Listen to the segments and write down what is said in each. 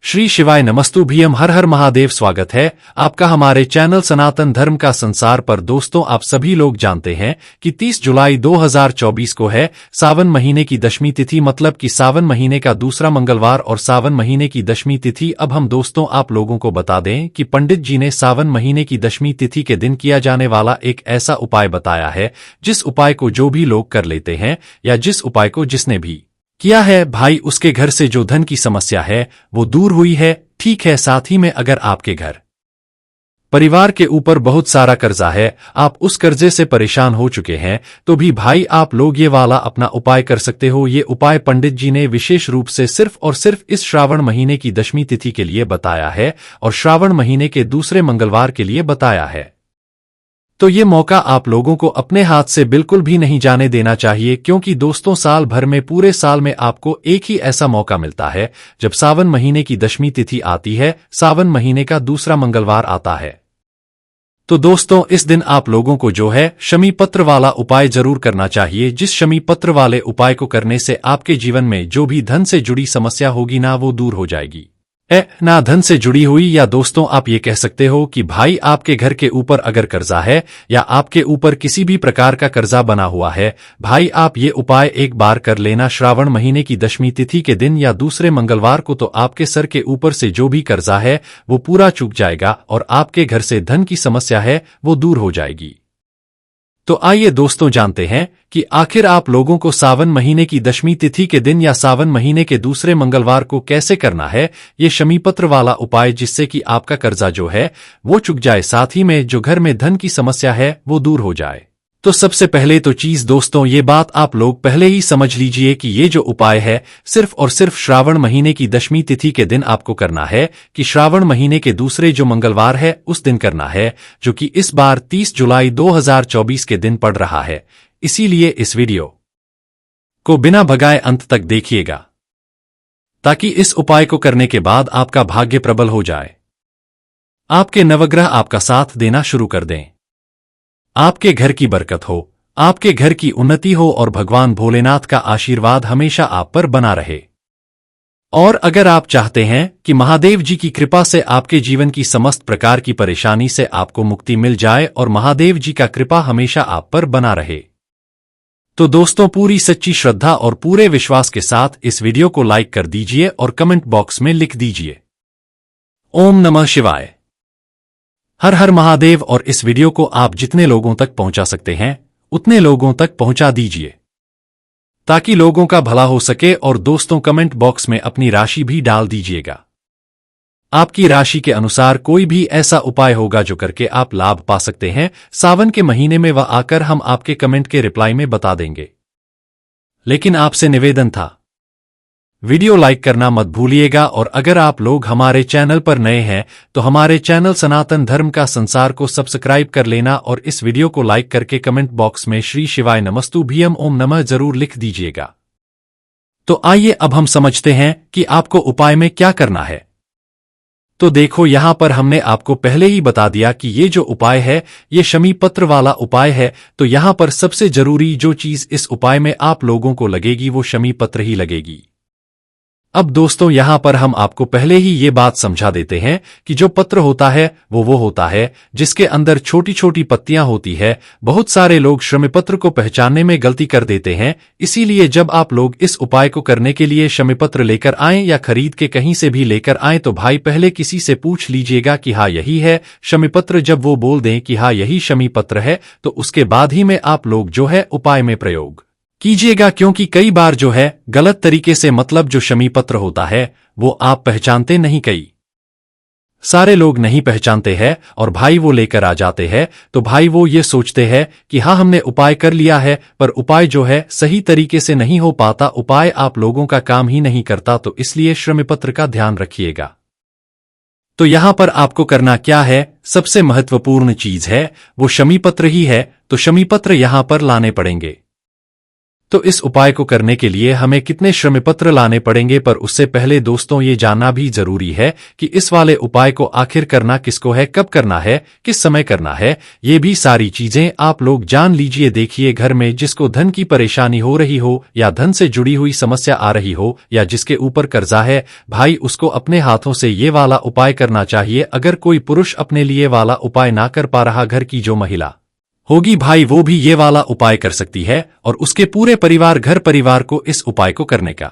श्री शिवाय नमस्तुभ्यम। हर हर महादेव। स्वागत है आपका हमारे चैनल सनातन धर्म का संसार पर। दोस्तों, आप सभी लोग जानते हैं कि 30 जुलाई 2024 को है सावन महीने की दशमी तिथि, मतलब कि सावन महीने का दूसरा मंगलवार और सावन महीने की दशमी तिथि। अब हम दोस्तों आप लोगों को बता दें कि पंडित जी ने सावन महीने की दशमी तिथि के दिन किया जाने वाला एक ऐसा उपाय बताया है, जिस उपाय को जो भी लोग कर लेते हैं या जिस उपाय को जिसने भी किया है भाई, उसके घर से जो धन की समस्या है वो दूर हुई है। ठीक है, साथ ही में अगर आपके घर परिवार के ऊपर बहुत सारा कर्जा है, आप उस कर्जे से परेशान हो चुके हैं, तो भी भाई आप लोग ये वाला अपना उपाय कर सकते हो। ये उपाय पंडित जी ने विशेष रूप से सिर्फ और सिर्फ इस श्रावण महीने की दशमी तिथि के लिए बताया है और श्रावण महीने के दूसरे मंगलवार के लिए बताया है। तो ये मौका आप लोगों को अपने हाथ से बिल्कुल भी नहीं जाने देना चाहिए, क्योंकि दोस्तों साल भर में, पूरे साल में आपको एक ही ऐसा मौका मिलता है जब सावन महीने की दशमी तिथि आती है, सावन महीने का दूसरा मंगलवार आता है। तो दोस्तों इस दिन आप लोगों को जो है शमी पत्र वाला उपाय जरूर करना चाहिए, जिस शमी पत्र वाले उपाय को करने से आपके जीवन में जो भी धन से जुड़ी समस्या होगी ना, वो दूर हो जाएगी। ना धन से जुड़ी हुई, या दोस्तों आप ये कह सकते हो कि भाई आपके घर के ऊपर अगर कर्जा है या आपके ऊपर किसी भी प्रकार का कर्जा बना हुआ है, भाई आप ये उपाय एक बार कर लेना श्रावण महीने की दशमी तिथि के दिन या दूसरे मंगलवार को, तो आपके सर के ऊपर से जो भी कर्जा है वो पूरा चूक जाएगा और आपके घर से धन की समस्या है वो दूर हो जाएगी। तो आइए दोस्तों जानते हैं कि आखिर आप लोगों को सावन महीने की दशमी तिथि के दिन या सावन महीने के दूसरे मंगलवार को कैसे करना है ये शमी पत्र वाला उपाय, जिससे कि आपका कर्जा जो है वो चुक जाए, साथ ही में जो घर में धन की समस्या है वो दूर हो जाए। तो सबसे पहले तो चीज दोस्तों ये बात आप लोग पहले ही समझ लीजिए कि ये जो उपाय है सिर्फ और सिर्फ श्रावण महीने की दशमी तिथि के दिन आपको करना है, कि श्रावण महीने के दूसरे जो मंगलवार है उस दिन करना है, जो कि इस बार 30 जुलाई 2024 के दिन पड़ रहा है। इसीलिए इस वीडियो को बिना भगाए अंत तक देखिएगा, ताकि इस उपाय को करने के बाद आपका भाग्य प्रबल हो जाए, आपके नवग्रह आपका साथ देना शुरू कर दें, आपके घर की बरकत हो, आपके घर की उन्नति हो और भगवान भोलेनाथ का आशीर्वाद हमेशा आप पर बना रहे। और अगर आप चाहते हैं कि महादेव जी की कृपा से आपके जीवन की समस्त प्रकार की परेशानी से आपको मुक्ति मिल जाए और महादेव जी का कृपा हमेशा आप पर बना रहे, तो दोस्तों पूरी सच्ची श्रद्धा और पूरे विश्वास के साथ इस वीडियो को लाइक कर दीजिए और कमेंट बॉक्स में लिख दीजिए ओम नमः शिवाय, हर हर महादेव। और इस वीडियो को आप जितने लोगों तक पहुंचा सकते हैं उतने लोगों तक पहुंचा दीजिए, ताकि लोगों का भला हो सके। और दोस्तों कमेंट बॉक्स में अपनी राशि भी डाल दीजिएगा। आपकी राशि के अनुसार कोई भी ऐसा उपाय होगा जो करके आप लाभ पा सकते हैं सावन के महीने में, वह आकर हम आपके कमेंट के रिप्लाई में बता देंगे। लेकिन आपसे निवेदन था, वीडियो लाइक करना मत भूलिएगा। और अगर आप लोग हमारे चैनल पर नए हैं तो हमारे चैनल सनातन धर्म का संसार को सब्सक्राइब कर लेना और इस वीडियो को लाइक करके कमेंट बॉक्स में श्री शिवाय नमस्तुभ्यम ओम नमः जरूर लिख दीजिएगा। तो आइए अब हम समझते हैं कि आपको उपाय में क्या करना है। तो देखो, यहां पर हमने आपको पहले ही बता दिया कि ये जो उपाय है ये शमी पत्र वाला उपाय है। तो यहां पर सबसे जरूरी जो चीज इस उपाय में आप लोगों को लगेगी वो शमी पत्र ही लगेगी। अब दोस्तों यहां पर हम आपको पहले ही ये बात समझा देते हैं कि जो पत्र होता है वो होता है जिसके अंदर छोटी छोटी पत्तियां होती है। बहुत सारे लोग शमी पत्र को पहचानने में गलती कर देते हैं, इसीलिए जब आप लोग इस उपाय को करने के लिए शमी पत्र लेकर आएं या खरीद के कहीं से भी लेकर आएं, तो भाई पहले किसी से पूछ लीजिएगा कि हाँ यही है शमी पत्र। जब वो बोल दें कि हाँ यही शमी पत्र है, तो उसके बाद ही में आप लोग जो है उपाय में प्रयोग कीजिएगा, क्योंकि कई बार जो है गलत तरीके से, मतलब जो शमी पत्र होता है वो आप पहचानते नहीं, कई सारे लोग नहीं पहचानते हैं और भाई वो लेकर आ जाते हैं। तो भाई वो ये सोचते हैं कि हाँ हमने उपाय कर लिया है, पर उपाय जो है सही तरीके से नहीं हो पाता, उपाय आप लोगों का काम ही नहीं करता। तो इसलिए शमी पत्र का ध्यान रखिएगा। तो यहां पर आपको करना क्या है, सबसे महत्वपूर्ण चीज है वो शमी पत्र ही है। तो शमी पत्र यहां पर लाने पड़ेंगे। तो इस उपाय को करने के लिए हमें कितने श्रमपत्र लाने पड़ेंगे, पर उससे पहले दोस्तों ये जानना भी जरूरी है कि इस वाले उपाय को आखिर करना किसको है, कब करना है, किस समय करना है, ये भी सारी चीजें आप लोग जान लीजिए। देखिए, घर में जिसको धन की परेशानी हो रही हो या धन से जुड़ी हुई समस्या आ रही हो या जिसके ऊपर कर्जा है, भाई उसको अपने हाथों से ये वाला उपाय करना चाहिए। अगर कोई पुरुष अपने लिए वाला उपाय ना कर पा रहा, घर की जो महिला होगी भाई वो भी ये वाला उपाय कर सकती है और उसके पूरे परिवार घर परिवार को इस उपाय को करने का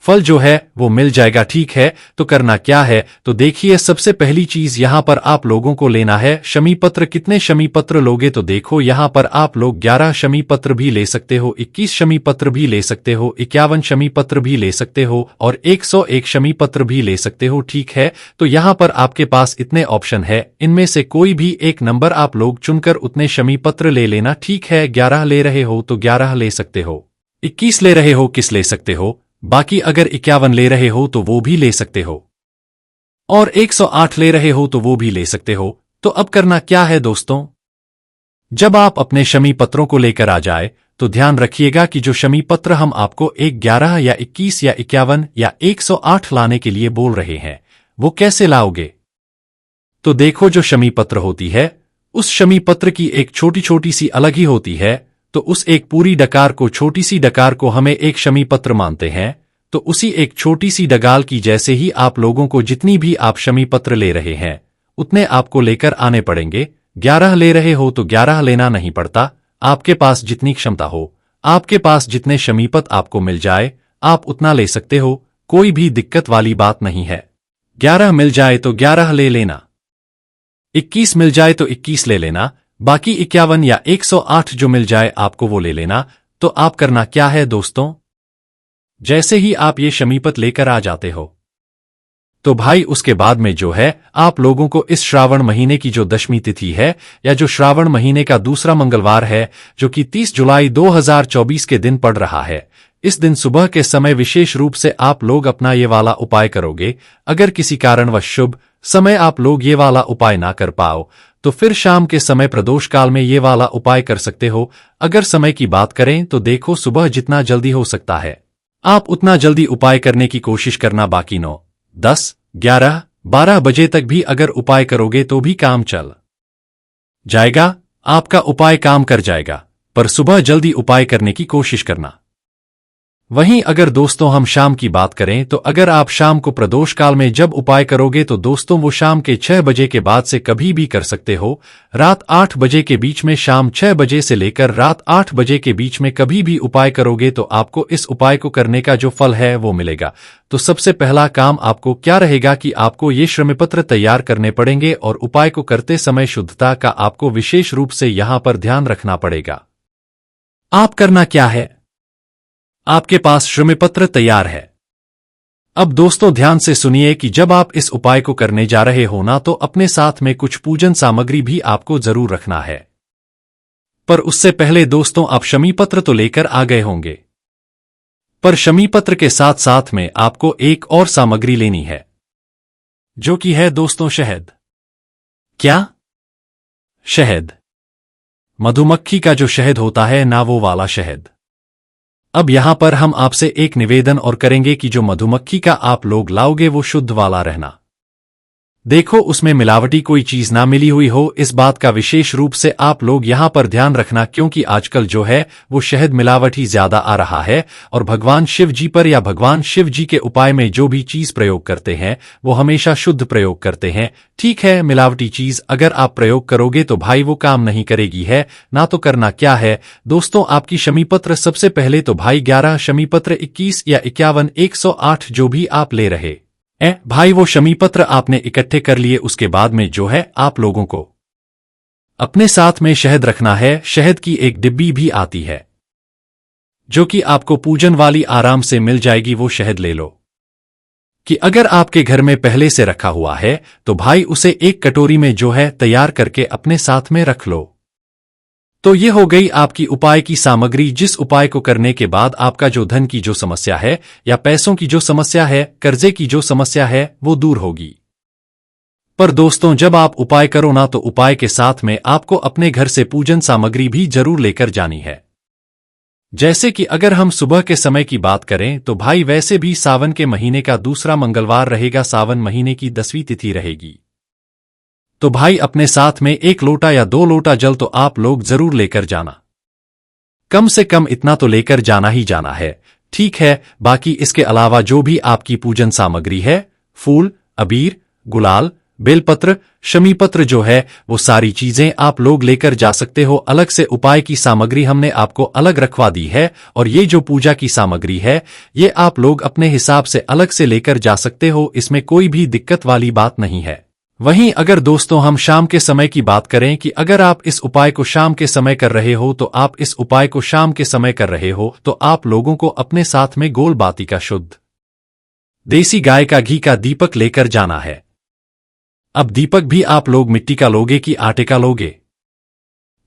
फल जो है वो मिल जाएगा। ठीक है, तो करना क्या है, तो देखिए सबसे पहली चीज यहां पर आप लोगों को लेना है शमी पत्र। कितने शमी पत्र लोगे, तो देखो यहां पर आप लोग 11 शमी पत्र भी ले सकते हो, 21 शमी पत्र भी ले सकते हो, 51 शमी पत्र भी ले सकते हो और 101 शमी पत्र भी ले सकते हो। ठीक है, तो यहां पर आपके पास इतने ऑप्शन है, इनमें से कोई भी एक नंबर आप लोग चुनकर उतने शमी पत्र ले लेना। ठीक है, 11 ले रहे हो तो 11 ले सकते हो, 21 ले रहे हो किस ले सकते हो, बाकी अगर 51 ले रहे हो तो वो भी ले सकते हो और 108 ले रहे हो तो वो भी ले सकते हो। तो अब करना क्या है दोस्तों, जब आप अपने शमी पत्रों को लेकर आ जाए तो ध्यान रखिएगा कि जो शमी पत्र हम आपको 11 या 21 या 51 या 108 लाने के लिए बोल रहे हैं वो कैसे लाओगे। तो देखो, जो शमी पत्र होती है उस शमी पत्र की एक छोटी छोटी सी अलग ही होती है, तो उस एक पूरी डकार को, छोटी सी डकार को हमें एक शमी पत्र मानते हैं। तो उसी एक छोटी सी डगाल की जैसे ही आप लोगों को जितनी भी आप शमी पत्र ले रहे हैं उतने आपको लेकर आने पड़ेंगे। 11 ले रहे हो तो 11 लेना नहीं पड़ता, आपके पास जितनी क्षमता हो, आपके पास जितने शमीपत आपको मिल जाए आप उतना ले सकते हो, कोई भी दिक्कत वाली बात नहीं है। 11 मिल जाए तो 11 ले लेना, 21 मिल जाए तो 21 ले लेना, बाकी 51 या 108 जो मिल जाए आपको वो ले लेना। तो आप करना क्या है दोस्तों, जैसे ही आप ये शमीपत लेकर आ जाते हो तो भाई उसके बाद में जो है आप लोगों को इस श्रावण महीने की जो दशमी तिथि है या जो श्रावण महीने का दूसरा मंगलवार है जो कि 30 जुलाई 2024 के दिन पड़ रहा है, इस दिन सुबह के समय विशेष रूप से आप लोग अपना ये वाला उपाय करोगे। अगर किसी कारणवश शुभ समय आप लोग ये वाला उपाय ना कर पाओ तो फिर शाम के समय प्रदोष काल में ये वाला उपाय कर सकते हो। अगर समय की बात करें तो देखो सुबह जितना जल्दी हो सकता है आप उतना जल्दी उपाय करने की कोशिश करना, बाकी 9, 10, 11, 12 बजे तक भी अगर उपाय करोगे तो भी काम चल जाएगा, आपका उपाय काम कर जाएगा, पर सुबह जल्दी उपाय करने की कोशिश करना। वहीं अगर दोस्तों हम शाम की बात करें तो अगर आप शाम को प्रदोष काल में जब उपाय करोगे तो दोस्तों वो शाम के 6 बजे के बाद से कभी भी कर सकते हो, रात 8 बजे के बीच में, शाम 6 बजे से लेकर रात 8 बजे के बीच में कभी भी उपाय करोगे तो आपको इस उपाय को करने का जो फल है वो मिलेगा। तो सबसे पहला काम आपको क्या रहेगा कि आपको ये श्रमपत्र तैयार करने पड़ेंगे और उपाय को करते समय शुद्धता का आपको विशेष रूप से यहां पर ध्यान रखना पड़ेगा। आप करना क्या है, आपके पास श्रमपत्र तैयार है। अब दोस्तों ध्यान से सुनिए कि जब आप इस उपाय को करने जा रहे हो ना तो अपने साथ में कुछ पूजन सामग्री भी आपको जरूर रखना है। पर उससे पहले दोस्तों आप शमीपत्र तो लेकर आ गए होंगे, पर शमीपत्र के साथ साथ में आपको एक और सामग्री लेनी है जो कि है दोस्तों शहद। क्या? शहद, मधुमक्खी का जो शहद होता है ना वो वाला शहद। अब यहां पर हम आपसे एक निवेदन और करेंगे कि जो मधुमक्खी का आप लोग लाओगे वो शुद्ध वाला रहना। देखो उसमें मिलावटी कोई चीज ना मिली हुई हो, इस बात का विशेष रूप से आप लोग यहां पर ध्यान रखना, क्योंकि आजकल जो है वो शहद मिलावटी ज्यादा आ रहा है और भगवान शिव जी पर या भगवान शिव जी के उपाय में जो भी चीज प्रयोग करते हैं वो हमेशा शुद्ध प्रयोग करते हैं। ठीक है, मिलावटी चीज अगर आप प्रयोग करोगे तो भाई वो काम नहीं करेगी है ना। तो करना क्या है दोस्तों, आपकी शमीपत्र सबसे पहले तो भाई 11 शमीपत्र, 21 या 51, 108 जो भी आप ले रहे भाई वो शमीपत्र आपने इकट्ठे कर लिए। उसके बाद में जो है आप लोगों को अपने साथ में शहद रखना है। शहद की एक डिब्बी भी आती है जो कि आपको पूजन वाली आराम से मिल जाएगी, वो शहद ले लो। कि अगर आपके घर में पहले से रखा हुआ है तो भाई उसे एक कटोरी में जो है तैयार करके अपने साथ में रख लो। तो ये हो गई आपकी उपाय की सामग्री, जिस उपाय को करने के बाद आपका जो धन की जो समस्या है या पैसों की जो समस्या है, कर्जे की जो समस्या है वो दूर होगी। पर दोस्तों जब आप उपाय करो ना तो उपाय के साथ में आपको अपने घर से पूजन सामग्री भी जरूर लेकर जानी है। जैसे कि अगर हम सुबह के समय की बात करें तो भाई वैसे भी सावन के महीने का दूसरा मंगलवार रहेगा, सावन महीने की 10वीं तिथि रहेगी। तो भाई अपने साथ में 1 लोटा या 2 लोटा जल तो आप लोग जरूर लेकर जाना। कम से कम इतना तो लेकर जाना ही जाना है, ठीक है। बाकी इसके अलावा जो भी आपकी पूजन सामग्री है, फूल, अबीर, गुलाल, बेलपत्र, शमीपत्र जो है वो सारी चीजें आप लोग लेकर जा सकते हो। अलग से उपाय की सामग्री हमने आपको अलग रखवा दी है, और ये जो पूजा की सामग्री है ये आप लोग अपने हिसाब से अलग से लेकर जा सकते हो, इसमें कोई भी दिक्कत वाली बात नहीं है। वहीं अगर दोस्तों हम शाम के समय की बात करें कि अगर आप इस उपाय को शाम के समय कर रहे हो तो आप इस उपाय को शाम के समय कर रहे हो तो आप लोगों को अपने साथ में गोल बाती का शुद्ध देसी गाय का घी का दीपक लेकर जाना है। अब दीपक भी आप लोग मिट्टी का लोगे कि आटे का लोगे?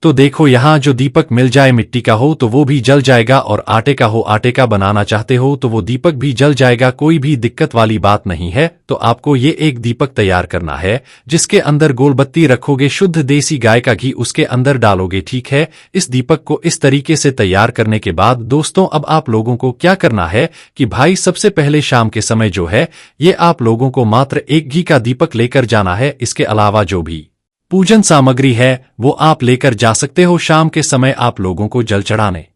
तो देखो यहां जो दीपक मिल जाए मिट्टी का हो तो वो भी जल जाएगा, और आटे का हो, आटे का बनाना चाहते हो तो वो दीपक भी जल जाएगा, कोई भी दिक्कत वाली बात नहीं है। तो आपको ये एक दीपक तैयार करना है जिसके अंदर गोलबत्ती रखोगे, शुद्ध देसी गाय का घी उसके अंदर डालोगे, ठीक है। इस दीपक को इस तरीके से तैयार करने के बाद दोस्तों अब आप लोगों को क्या करना है कि भाई सबसे पहले शाम के समय जो है ये आप लोगों को मात्र 1 घी का दीपक लेकर जाना है। इसके अलावा जो भी पूजन सामग्री है वो आप लेकर जा सकते हो। शाम के समय आप लोगों को जल चढ़ाने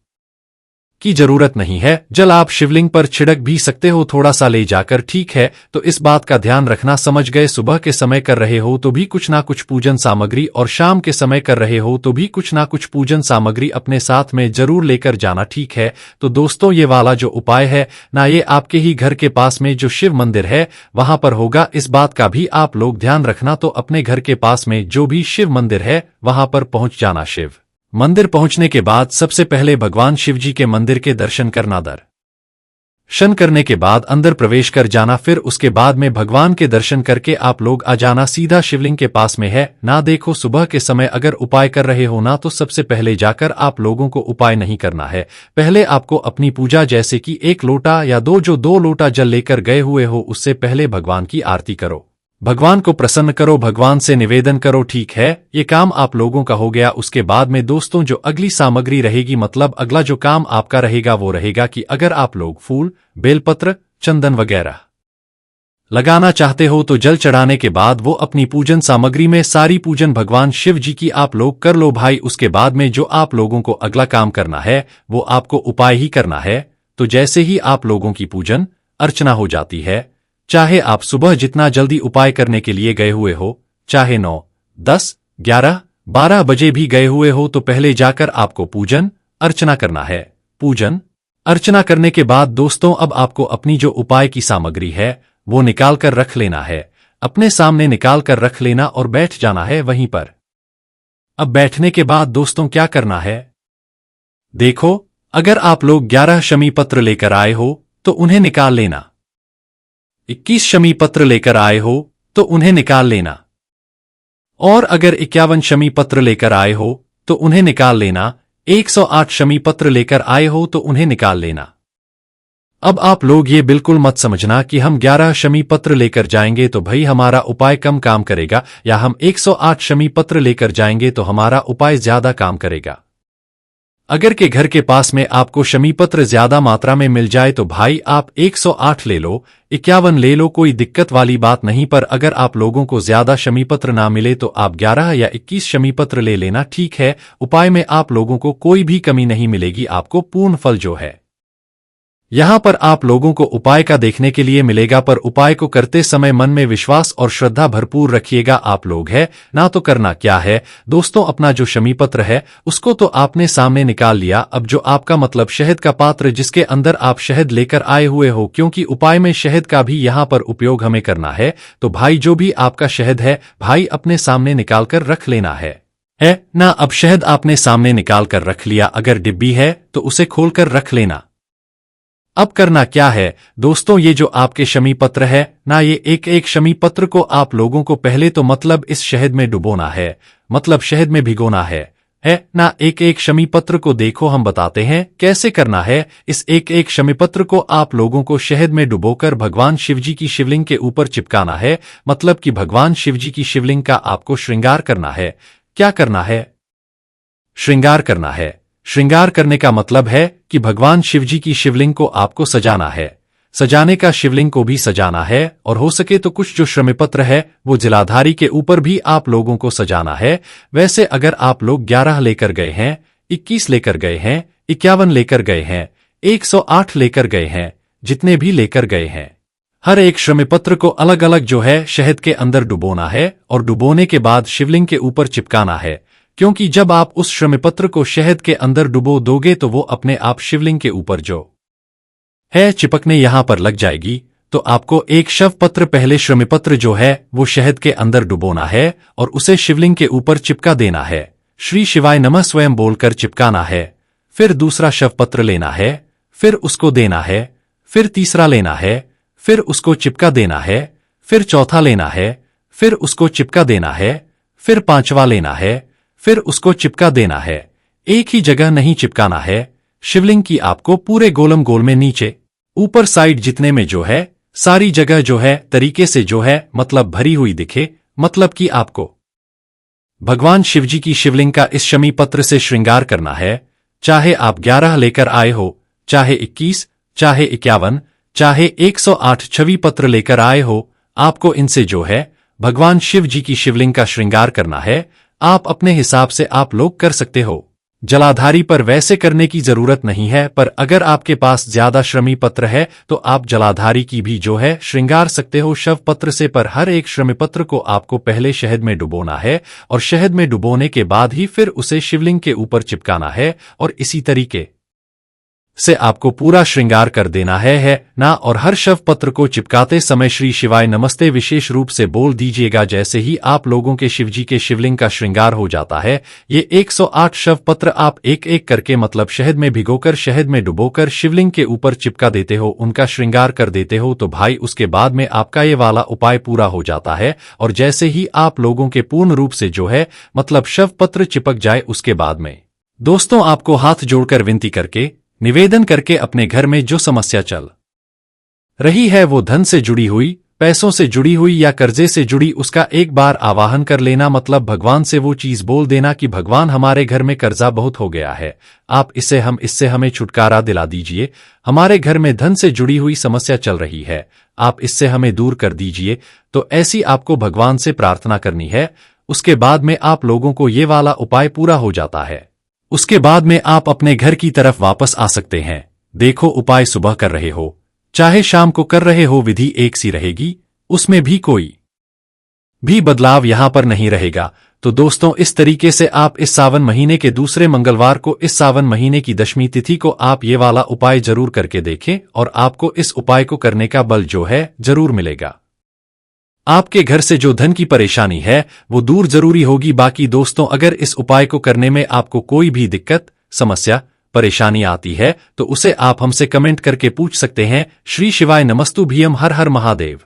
की जरूरत नहीं है, जल आप शिवलिंग पर छिड़क भी सकते हो थोड़ा सा ले जाकर, ठीक है। तो इस बात का ध्यान रखना, समझ गए? सुबह के समय कर रहे हो तो भी कुछ ना कुछ पूजन सामग्री, और शाम के समय कर रहे हो तो भी कुछ ना कुछ पूजन सामग्री अपने साथ में जरूर लेकर जाना, ठीक है। तो दोस्तों ये वाला जो उपाय है ना ये आपके ही घर के पास में जो शिव मंदिर है वहां पर होगा, इस बात का भी आप लोग ध्यान रखना। तो अपने घर के पास में जो भी शिव मंदिर है वहां पर पहुंच जाना। शिव मंदिर पहुंचने के बाद सबसे पहले भगवान शिवजी के मंदिर के दर्शन करना, दर्शन करने के बाद अंदर प्रवेश कर जाना, फिर उसके बाद में भगवान के दर्शन करके आप लोग आ जाना सीधा शिवलिंग के पास में है ना। देखो सुबह के समय अगर उपाय कर रहे हो ना तो सबसे पहले जाकर आप लोगों को उपाय नहीं करना है, पहले आपको अपनी पूजा जैसे कि 1 लोटा या 2 लोटा जल लेकर गए हुए हो उससे पहले भगवान की आरती करो, भगवान को प्रसन्न करो, भगवान से निवेदन करो, ठीक है। ये काम आप लोगों का हो गया। उसके बाद में दोस्तों जो अगली सामग्री रहेगी, मतलब अगला जो काम आपका रहेगा वो रहेगा कि अगर आप लोग फूल, बेलपत्र, चंदन वगैरह लगाना चाहते हो तो जल चढ़ाने के बाद वो अपनी पूजन सामग्री में सारी पूजन भगवान शिव जी की आप लोग कर लो भाई। उसके बाद में जो आप लोगों को अगला काम करना है वो आपको उपाय ही करना है। तो जैसे ही आप लोगों की पूजन अर्चना हो जाती है, चाहे आप सुबह जितना जल्दी उपाय करने के लिए गए हुए हो, चाहे 9, 10, 11, 12 बजे भी गए हुए हो, तो पहले जाकर आपको पूजन अर्चना करना है। पूजन अर्चना करने के बाद दोस्तों अब आपको अपनी जो उपाय की सामग्री है वो निकाल कर रख लेना है, अपने सामने निकाल कर रख लेना और बैठ जाना है वहीं पर। अब बैठने के बाद दोस्तों क्या करना है, देखो अगर आप लोग 11 शमी पत्र लेकर आए हो तो उन्हें निकाल लेना, 21 शमी पत्र लेकर आए हो तो उन्हें निकाल लेना, और अगर 51 शमी पत्र लेकर आए हो तो उन्हें निकाल लेना, 108 शमी पत्र लेकर आए हो तो उन्हें निकाल लेना। अब आप लोग ये बिल्कुल मत समझना कि हम 11 शमी पत्र लेकर जाएंगे तो भाई हमारा उपाय कम काम करेगा, या हम 108 शमी पत्र लेकर जाएंगे तो हमारा उपाय ज्यादा काम करेगा। अगर के घर के पास में आपको शमी पत्र ज्यादा मात्रा में मिल जाए तो भाई आप 108 ले लो, 51 ले लो, कोई दिक्कत वाली बात नहीं। पर अगर आप लोगों को ज्यादा शमी पत्र ना मिले तो आप 11 या 21 शमी पत्र ले लेना, ठीक है। उपाय में आप लोगों को कोई भी कमी नहीं मिलेगी, आपको पूर्ण फल जो है यहां पर आप लोगों को उपाय का देखने के लिए मिलेगा। पर उपाय को करते समय मन में विश्वास और श्रद्धा भरपूर रखिएगा आप लोग है ना। तो करना क्या है दोस्तों, अपना जो शमी पत्र है उसको तो आपने सामने निकाल लिया। अब जो आपका मतलब शहद का पात्र जिसके अंदर आप शहद लेकर आए हुए हो, क्योंकि उपाय में शहद का भी यहां पर उपयोग हमें करना है, तो भाई जो भी आपका शहद है भाई अपने सामने निकाल कर रख लेना है ना। अब शहद आपने सामने निकाल कर रख लिया, अगर डिब्बी है तो उसे खोलकर रख लेना। अब करना क्या है दोस्तों, ये जो आपके शमी पत्र है ना, ये एक एक शमी पत्र को आप लोगों को पहले तो मतलब इस शहद में डुबोना है, मतलब शहद में भिगोना है ना। एक एक शमी पत्र को देखो हम बताते हैं कैसे करना है। इस एक एक शमी पत्र को आप लोगों को शहद में डुबोकर भगवान शिवजी की शिवलिंग के ऊपर चिपकाना है, मतलब कि भगवान शिवजी की शिवलिंग का आपको श्रृंगार करना है। क्या करना है, श्रृंगार करना है। श्रृंगार करने का मतलब है कि भगवान शिवजी की शिवलिंग को आपको सजाना है। सजाने का शिवलिंग को भी सजाना है और हो सके तो कुछ जो श्रमिपत्र है वो जलाधारी के ऊपर भी आप लोगों को सजाना है। वैसे अगर आप लोग 11 लेकर गए हैं, 21 लेकर गए हैं, 51 लेकर गए हैं, 108 लेकर गए हैं, जितने भी लेकर गए हैं, हर एक श्रमिपत्र को अलग अलग जो है शहद के अंदर डुबोना है और डुबोने के बाद शिवलिंग के ऊपर चिपकाना है। क्योंकि जब आप उस श्रमिपत्र को शहद के अंदर डुबो दोगे तो वो अपने आप शिवलिंग के ऊपर जो है चिपकने यहां पर लग जाएगी। तो आपको एक शवपत्र पहले श्रमिपत्र जो है वो शहद के अंदर डुबोना है और उसे शिवलिंग के ऊपर चिपका देना है। श्री शिवाय नमः स्वयं बोलकर चिपकाना है। फिर दूसरा शवपत्र लेना है, फिर उसको देना है, फिर तीसरा लेना है, फिर उसको चिपका देना है, फिर चौथा लेना है, फिर उसको चिपका देना है, फिर पांचवा लेना है, फिर उसको चिपका देना है। एक ही जगह नहीं चिपकाना है। शिवलिंग की आपको पूरे गोलम गोल में नीचे ऊपर साइड जितने में जो है सारी जगह जो है तरीके से जो है मतलब भरी हुई दिखे। मतलब कि आपको भगवान शिवजी की शिवलिंग का इस शमी पत्र से श्रृंगार करना है। चाहे आप 11 लेकर आए हो, चाहे 21, चाहे 51, चाहे 108 छवि पत्र लेकर आए हो, आपको इनसे जो है भगवान शिव जी की शिवलिंग का श्रृंगार करना है। आप अपने हिसाब से आप लोग कर सकते हो। जलाधारी पर वैसे करने की जरूरत नहीं है, पर अगर आपके पास ज्यादा श्रमी पत्र है तो आप जलाधारी की भी जो है श्रृंगार सकते हो शव पत्र से। पर हर एक श्रमी पत्र को आपको पहले शहद में डुबोना है और शहद में डुबोने के बाद ही फिर उसे शिवलिंग के ऊपर चिपकाना है और इसी तरीके से आपको पूरा श्रृंगार कर देना है ना। और हर शव पत्र को चिपकाते समय श्री शिवाय नमस्ते विशेष रूप से बोल दीजिएगा। जैसे ही आप लोगों के शिवजी के शिवलिंग का श्रृंगार हो जाता है, ये 108 शव पत्र आप एक एक करके मतलब शहद में भिगोकर शहद में डुबोकर शिवलिंग के ऊपर चिपका देते हो, उनका श्रृंगार कर देते हो, तो भाई उसके बाद में आपका ये वाला उपाय पूरा हो जाता है। और जैसे ही आप लोगों के पूर्ण रूप से जो है मतलब शव पत्र चिपक जाए, उसके बाद में दोस्तों आपको हाथ जोड़कर विनती करके निवेदन करके अपने घर में जो समस्या चल रही है वो धन से जुड़ी हुई, पैसों से जुड़ी हुई या कर्जे से जुड़ी, उसका एक बार आवाहन कर लेना। मतलब भगवान से वो चीज बोल देना कि भगवान हमारे घर में कर्जा बहुत हो गया है, आप इससे हमें छुटकारा दिला दीजिए। हमारे घर में धन से जुड़ी हुई समस्या चल रही है, आप इससे हमें दूर कर दीजिए। तो ऐसी आपको भगवान से प्रार्थना करनी है। उसके बाद में आप लोगों को ये वाला उपाय पूरा हो जाता है। उसके बाद में आप अपने घर की तरफ वापस आ सकते हैं। देखो उपाय सुबह कर रहे हो चाहे शाम को कर रहे हो, विधि एक सी रहेगी, उसमें भी कोई भी बदलाव यहां पर नहीं रहेगा। तो दोस्तों इस तरीके से आप इस सावन महीने के दूसरे मंगलवार को, इस सावन महीने की दशमी तिथि को आप ये वाला उपाय जरूर करके देखें और आपको इस उपाय को करने का बल जो है जरूर मिलेगा। आपके घर से जो धन की परेशानी है वो दूर जरूरी होगी। बाकी दोस्तों अगर इस उपाय को करने में आपको कोई भी दिक्कत, समस्या, परेशानी आती है तो उसे आप हमसे कमेंट करके पूछ सकते हैं। श्री शिवाय नमस्तुभ्यम। हर हर महादेव।